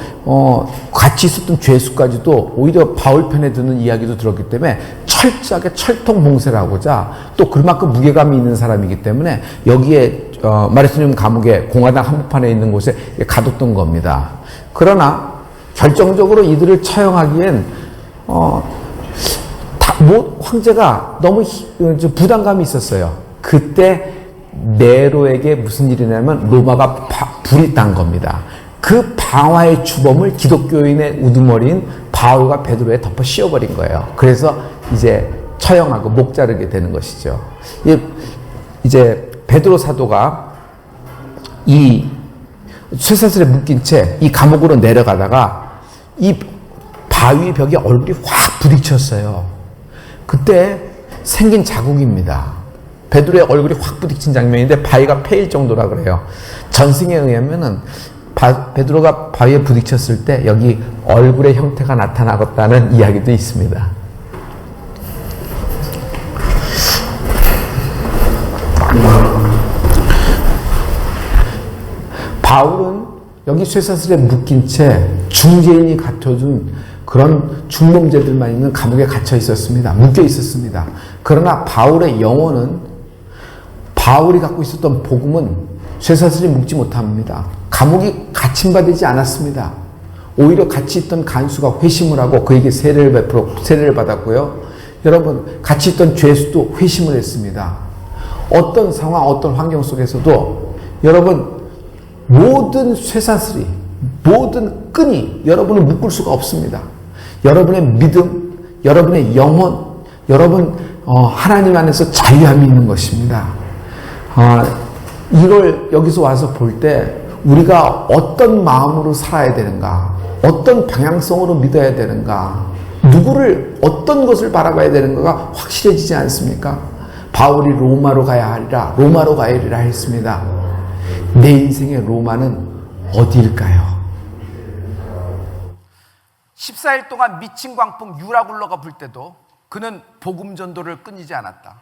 같이 있었던 죄수까지도 오히려 바울 편에 드는 이야기도 들었기 때문에 철저하게 철통봉쇄를 하고자 또 그만큼 무게감이 있는 사람이기 때문에 여기에 마리스님 감옥의 공화당 한복판에 있는 곳에 가뒀던 겁니다. 그러나 결정적으로 이들을 처형하기엔 황제가 너무 부담감이 있었어요. 그때 네로에게 무슨 일이 나냐면 로마가 불이 난 겁니다. 그 방화의 주범을 기독교인의 우두머리인 바울과 베드로에 덮어 씌워버린 거예요. 그래서 이제 처형하고 목 자르게 되는 것이죠. 이제 베드로 사도가 이 쇠사슬에 묶인 채 이 감옥으로 내려가다가 이 바위 벽에 얼굴이 확 부딪혔어요. 그때 생긴 자국입니다. 베드로의 얼굴이 확 부딪힌 장면인데 바위가 패일 정도라 그래요. 전승에 의하면은 베드로가 바위에 부딪혔을 때 여기 얼굴의 형태가 나타나겠다는 이야기도 있습니다. 바울은 여기 쇠사슬에 묶인 채 중재인이 갖춰준 그런 중범죄들만 있는 감옥에 갇혀 있었습니다. 묶여 있었습니다. 그러나 바울의 영혼은 바울이 갖고 있었던 복음은 쇠사슬에 묶지 못합니다. 감옥이 갇힘받지 않았습니다. 오히려 같이 있던 간수가 회심을 하고 그에게 세례를 받았고요. 여러분 같이 있던 죄수도 회심을 했습니다. 어떤 상황, 어떤 환경 속에서도 여러분 모든 쇠사슬이, 모든 끈이 여러분을 묶을 수가 없습니다. 여러분의 믿음, 여러분의 영혼, 여러분 하나님 안에서 자유함이 있는 것입니다. 이걸 여기서 와서 볼 때 우리가 어떤 마음으로 살아야 되는가, 어떤 방향성으로 믿어야 되는가, 누구를 어떤 것을 바라봐야 되는가가 확실해지지 않습니까? 바울이 로마로 가야 하리라, 로마로 가야리라 했습니다. 내 인생의 로마는 어디일까요? 14일 동안 미친 광풍 유라굴러가 불 때도 그는 복음 전도를 끊이지 않았다.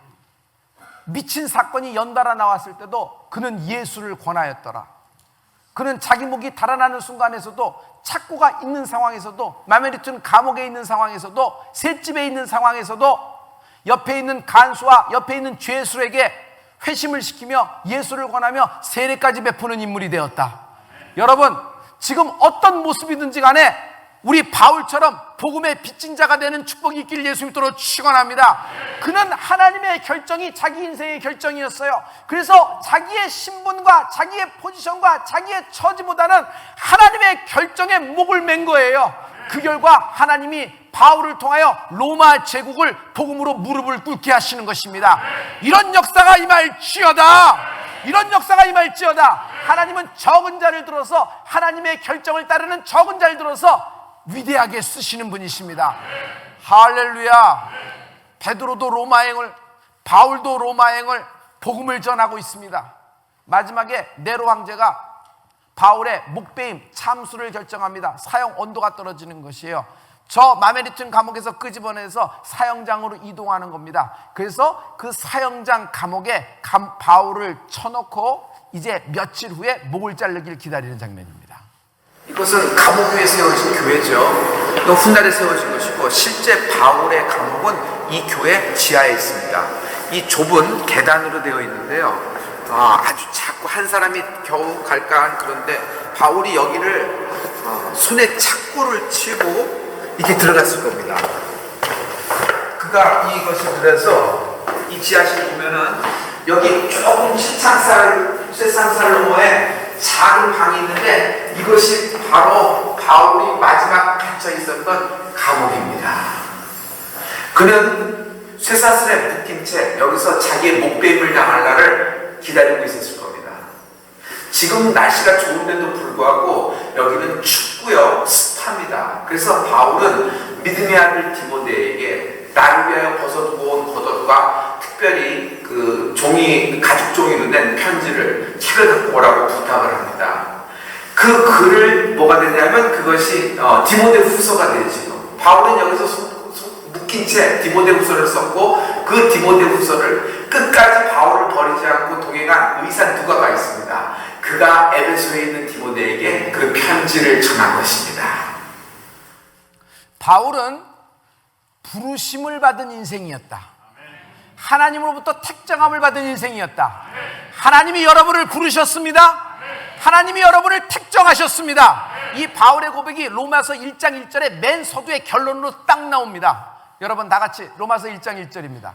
미친 사건이 연달아 나왔을 때도 그는 예수를 권하였더라. 그는 자기 목이 달아나는 순간에서도, 착고가 있는 상황에서도, 마메리툰 감옥에 있는 상황에서도, 셋집에 있는 상황에서도 옆에 있는 간수와 옆에 있는 죄수에게 회심을 시키며 예수를 권하며 세례까지 베푸는 인물이 되었다. 여러분, 지금 어떤 모습이든지 간에 우리 바울처럼 복음의 빚진 자가 되는 축복이 있길 예수 믿도록 축원합니다. 그는 하나님의 결정이 자기 인생의 결정이었어요. 그래서 자기의 신분과 자기의 포지션과 자기의 처지보다는 하나님의 결정에 목을 맨 거예요. 그 결과 하나님이 바울을 통하여 로마 제국을 복음으로 무릎을 꿇게 하시는 것입니다. 이런 역사가 임할지어다. 이런 역사가 임할지어다. 하나님은 적은 자를 들어서, 하나님의 결정을 따르는 적은 자를 들어서 위대하게 쓰시는 분이십니다. 할렐루야. 베드로도 로마행을, 바울도 로마행을 복음을 전하고 있습니다. 마지막에 네로 황제가 바울의 목배임 참수를 결정합니다. 사형 온도가 떨어지는 것이에요. 저 마메리툰 감옥에서 끄집어내서 사형장으로 이동하는 겁니다. 그래서 그 사형장 감옥에 바울을 쳐놓고 이제 며칠 후에 목을 자르길 기다리는 장면입니다. 이것은 감옥 위에 세워진 교회죠. 또 훗날에 세워진 것이고, 실제 바울의 감옥은 이 교회 지하에 있습니다. 이 좁은 계단으로 되어 있는데요, 아주 작고 한 사람이 겨우 갈까 한, 그런데 바울이 여기를 손에 착고를 치고 이렇게 들어갔을 겁니다. 그가 이것을 들어서 이 지하실 보면은 여기 조금 쇠창살 너머에 작은 방이 있는데, 이것이 바로 바울이 마지막 갇혀 있었던 감옥입니다. 그는 쇠사슬에 묶인 채 여기서 자기의 목배임을 당할 날을 기다리고 있었을 겁니다. 지금 날씨가 좋은데도 불구하고 여기는 춥고요, 습합니다. 그래서 바울은 믿음의 아들 디모데에게 나를 위하여 벗어두고 온 겉옷과 특별히 그 종이, 가죽 종이로 낸 편지를, 책을 갖고 오라고 부탁을 합니다. 그 글을 뭐가 되냐면 그것이 디모데 후서가 되지요. 바울은 여기서 묶인 채 디모데 후서를 썼고, 그 디모데 후서를 끝까지 바울을 버리지 않고 동행한 의사 누가가 있습니다. 그가 에베소에 있는 디모데에게 그 편지를 전한 것입니다. 바울은 부르심을 받은 인생이었다. 하나님으로부터 택정함을 받은 인생이었다. 하나님이 여러분을 부르셨습니다. 하나님이 여러분을 택정하셨습니다. 이 바울의 고백이 로마서 1장 1절의 맨 서두의 결론으로 딱 나옵니다. 여러분 다 같이 로마서 1장 1절입니다.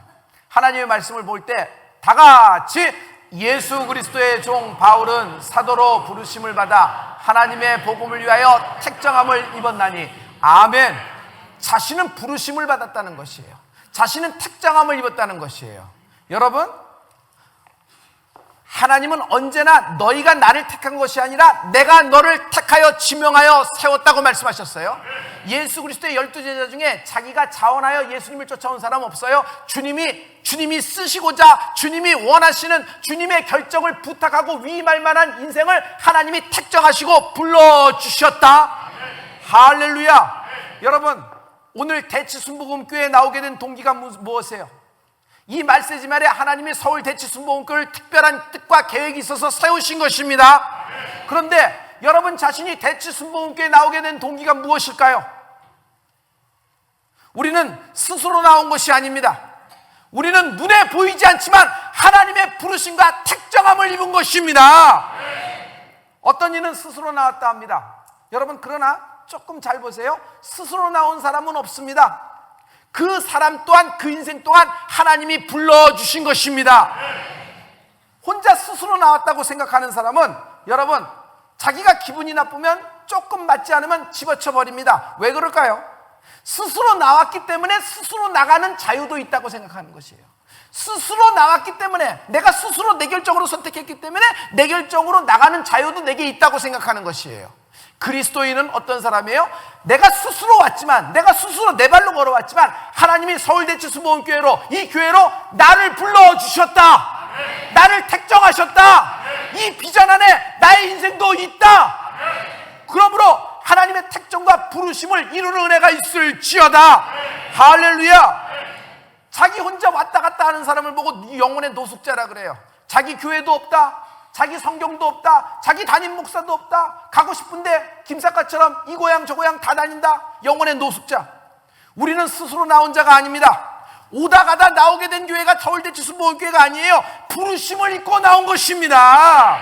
하나님의 말씀을 볼 때 다 같이, 예수 그리스도의 종 바울은 사도로 부르심을 받아 하나님의 복음을 위하여 택정함을 입었나니. 아멘. 자신은 부르심을 받았다는 것이에요. 자신은 택정함을 입었다는 것이에요. 여러분, 하나님은 언제나 너희가 나를 택한 것이 아니라 내가 너를 택하여 지명하여 세웠다고 말씀하셨어요. 예수 그리스도의 12제자 중에 자기가 자원하여 예수님을 쫓아온 사람 없어요. 주님이 쓰시고자 주님이 원하시는 주님의 결정을 부탁하고 위임할 만한 인생을 하나님이 택정하시고 불러주셨다. 할렐루야. 여러분, 오늘 대치순복음교회에 나오게 된 동기가 무엇이에요? 이 말세지 말에 하나님이 서울 대치순복음교회를 특별한 뜻과 계획이 있어서 세우신 것입니다. 그런데 여러분 자신이 대치순복음교회에 나오게 된 동기가 무엇일까요? 우리는 스스로 나온 것이 아닙니다. 우리는 눈에 보이지 않지만 하나님의 부르심과 택정함을 입은 것입니다. 어떤 이는 스스로 나왔다 합니다. 여러분, 그러나 조금 잘 보세요. 스스로 나온 사람은 없습니다. 그 사람 또한, 그 인생 또한 하나님이 불러주신 것입니다. 혼자 스스로 나왔다고 생각하는 사람은, 여러분, 자기가 기분이 나쁘면 조금 맞지 않으면 집어쳐 버립니다. 왜 그럴까요? 스스로 나왔기 때문에 스스로 나가는 자유도 있다고 생각하는 것이에요. 스스로 나갔기 때문에, 내가 스스로 내 결정으로 선택했기 때문에 내 결정으로 나가는 자유도 내게 있다고 생각하는 것이에요. 그리스도인은 어떤 사람이에요? 내가 스스로 왔지만, 내가 스스로 내 발로 걸어왔지만 하나님이 서울대치수보원교회로, 이 교회로 나를 불러주셨다. 나를 택정하셨다. 이 비전 안에 나의 인생도 있다. 그러므로 하나님의 택정과 부르심을 이루는 은혜가 있을지어다. 할렐루야. 자기 혼자 왔다 갔다 하는 사람을 보고 영혼의 노숙자라 그래요. 자기 교회도 없다, 자기 성경도 없다, 자기 담임 목사도 없다, 가고 싶은데 김사과처럼 이 고향 저 고향 다 다닌다. 영혼의 노숙자. 우리는 스스로 나온 자가 아닙니다. 오다 가다 나오게 된 교회가 서울대치수보원교회가 아니에요. 부르심을 입고 나온 것입니다.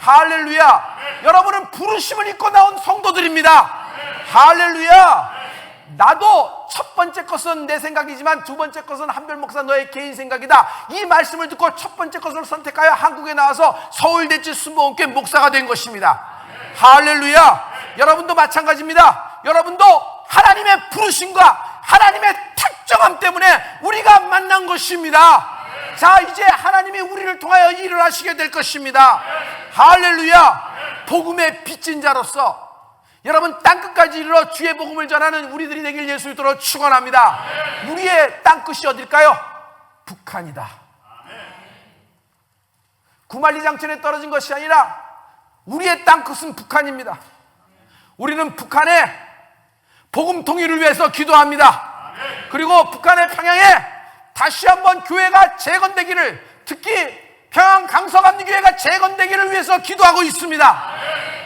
할렐루야. 여러분은 부르심을 입고 나온 성도들입니다. 할렐루야. 나도 첫 번째 것은 내 생각이지만 두 번째 것은 한별 목사 너의 개인 생각이다. 이 말씀을 듣고 첫 번째 것을 선택하여 한국에 나와서 서울대치수보원교회 목사가 된 것입니다. 할렐루야. 여러분도 마찬가지입니다. 여러분도 하나님의 부르심과 하나님의 택정함 때문에 우리가 만난 것입니다. 자, 이제 하나님이 우리를 통하여 일을 하시게 될 것입니다. 할렐루야. 복음의 빚진 자로서 여러분 땅끝까지 이르러 주의 복음을 전하는 우리들이 되길 예수 이름으로 축원합니다. 우리의 땅끝이 어딜까요? 북한이다. 구만리 장천에 떨어진 것이 아니라 우리의 땅끝은 북한입니다. 우리는 북한의 복음 통일을 위해서 기도합니다. 그리고 북한의 평양에 다시 한번 교회가 재건되기를, 특히 평양 강서감리교회가 재건되기를 위해서 기도하고 있습니다.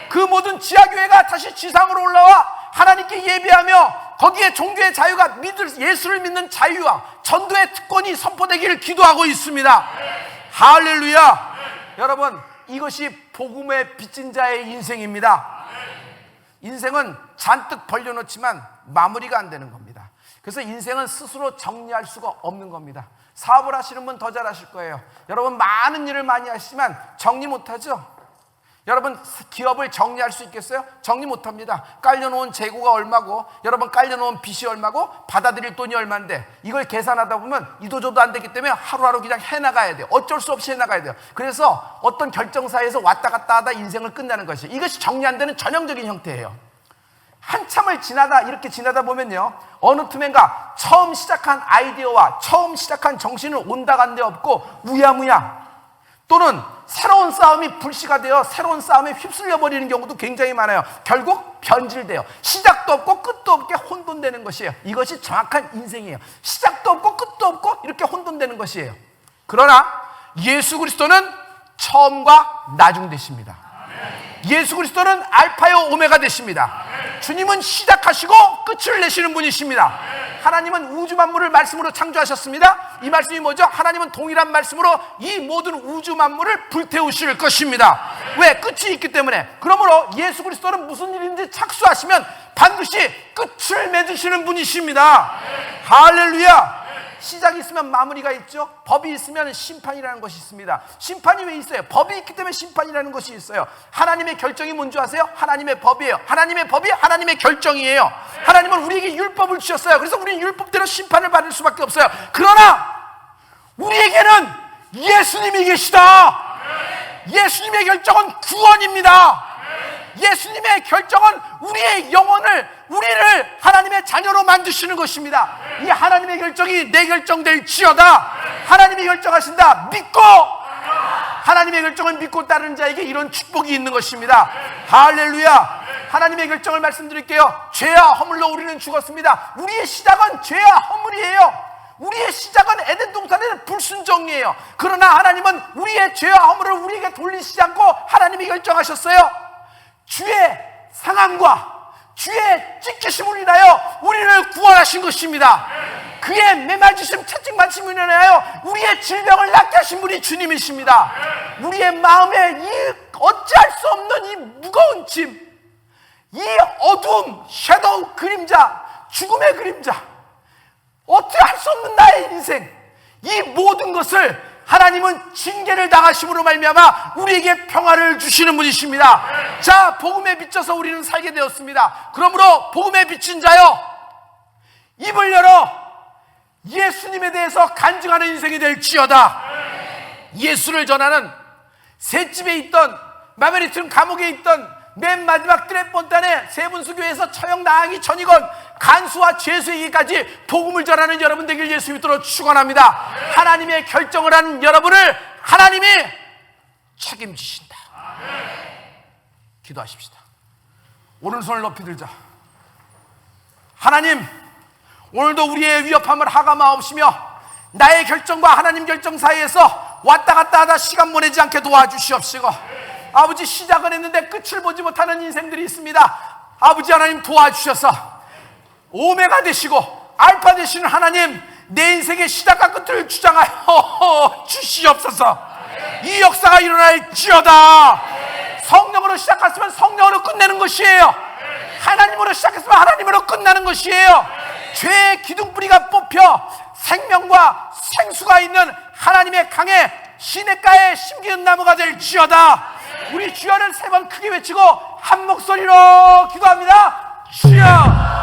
그 모든 지하교회가 다시 지상으로 올라와 하나님께 예배하며 거기에 종교의 자유가, 예수를 믿는 자유와 전도의 특권이 선포되기를 기도하고 있습니다. 할렐루야. 여러분, 이것이 복음의 빚진 자의 인생입니다. 인생은 잔뜩 벌려놓지만 마무리가 안 되는 겁니다. 그래서 인생은 스스로 정리할 수가 없는 겁니다. 사업을 하시는 분 더 잘하실 거예요. 여러분 많은 일을 많이 하시지만 정리 못하죠? 여러분 기업을 정리할 수 있겠어요? 정리 못합니다. 깔려놓은 재고가 얼마고, 여러분 깔려놓은 빚이 얼마고, 받아들일 돈이 얼마인데 이걸 계산하다 보면 이도저도 안 되기 때문에 하루하루 그냥 해나가야 돼요. 어쩔 수 없이 해나가야 돼요. 그래서 어떤 결정사에서 왔다 갔다 하다 인생을 끝나는 것이에요. 이것이 정리 안 되는 전형적인 형태예요. 한참을 이렇게 지나다 보면요, 어느 틈엔가 처음 시작한 아이디어와 처음 시작한 정신은 온다간데 없고 우야무야, 또는 새로운 싸움이 불씨가 되어 새로운 싸움에 휩쓸려 버리는 경우도 굉장히 많아요. 결국 변질돼요. 시작도 없고 끝도 없게 혼돈되는 것이에요. 이것이 정확한 인생이에요. 시작도 없고 끝도 없고 이렇게 혼돈되는 것이에요. 그러나 예수 그리스도는 처음과 나중 되십니다. 예수 그리스도는 알파요 오메가 되십니다. 주님은 시작하시고 끝을 내시는 분이십니다. 하나님은 우주 만물을 말씀으로 창조하셨습니다. 이 말씀이 뭐죠? 하나님은 동일한 말씀으로 이 모든 우주 만물을 불태우실 것입니다. 왜? 끝이 있기 때문에. 그러므로 예수 그리스도는 무슨 일인지 착수하시면 반드시 끝을 맺으시는 분이십니다. 할렐루야. 시작이 있으면 마무리가 있죠. 법이 있으면 심판이라는 것이 있습니다. 심판이 왜 있어요? 법이 있기 때문에 심판이라는 것이 있어요. 하나님의 결정이 뭔지 아세요? 하나님의 법이에요. 하나님의 법이 하나님의 결정이에요. 하나님은 우리에게 율법을 주셨어요. 그래서 우리는 율법대로 심판을 받을 수밖에 없어요. 그러나 우리에게는 예수님이 계시다. 예수님의 결정은 구원입니다. 예수님의 결정은 우리의 영혼을, 우리를 하나님의 자녀로 만드시는 것입니다. 이 하나님의 결정이 내 결정될지어다. 하나님이 결정하신다. 믿고, 하나님의 결정을 믿고 따르는 자에게 이런 축복이 있는 것입니다. 할렐루야. 하나님의 결정을 말씀드릴게요. 죄와 허물로 우리는 죽었습니다. 우리의 시작은 죄와 허물이에요. 우리의 시작은 에덴 동산의 불순종이에요. 그러나 하나님은 우리의 죄와 허물을 우리에게 돌리시지 않고 하나님이 결정하셨어요. 주의 상함과 주의 찢기심을 인하여 우리를 구원하신 것입니다. 그의 매맞으심 채찍맞춤을 인하여 우리의 질병을 낫게 하신 분이 주님이십니다. 우리의 마음에 이 어찌할 수 없는 이 무거운 짐, 이 어두움, 섀도우 그림자, 죽음의 그림자, 어찌 할 수 없는 나의 인생, 이 모든 것을 하나님은 징계를 당하심으로 말미암아 우리에게 평화를 주시는 분이십니다. 자, 복음에 비춰서 우리는 살게 되었습니다. 그러므로 복음에 비친 자여, 입을 열어 예수님에 대해서 간증하는 인생이 될지어다. 예수를 전하는 셋집에 있던 마메리튼 감옥에 있던 맨 마지막 드레폰단의 세분수교회에서 처형당하기 전이건 간수와 죄수에게까지 복음을 전하는 여러분 되길 예수 믿도록 축원합니다. 하나님의 결정을 하는 여러분을 하나님이 책임지신다. 기도하십시다. 오른손을 높이 들자. 하나님, 오늘도 우리의 위협함을 하가마옵시며 나의 결정과 하나님 결정 사이에서 왔다 갔다 하다 시간 보내지 않게 도와주시옵시고, 아버지, 시작은 했는데 끝을 보지 못하는 인생들이 있습니다. 아버지 하나님 도와주셔서 오메가 되시고 알파 되시는 하나님, 내 인생의 시작과 끝을 주장하여 주시옵소서. 이 역사가 일어날지어다. 성령으로 시작했으면 성령으로 끝내는 것이에요. 하나님으로 시작했으면 하나님으로 끝나는 것이에요. 죄의 기둥뿌리가 뽑혀 생명과 생수가 있는 하나님의 강에 시냇가에 심기는 나무가 될지어다. 우리 주여를 3번 크게 외치고 한 목소리로 기도합니다. 주여!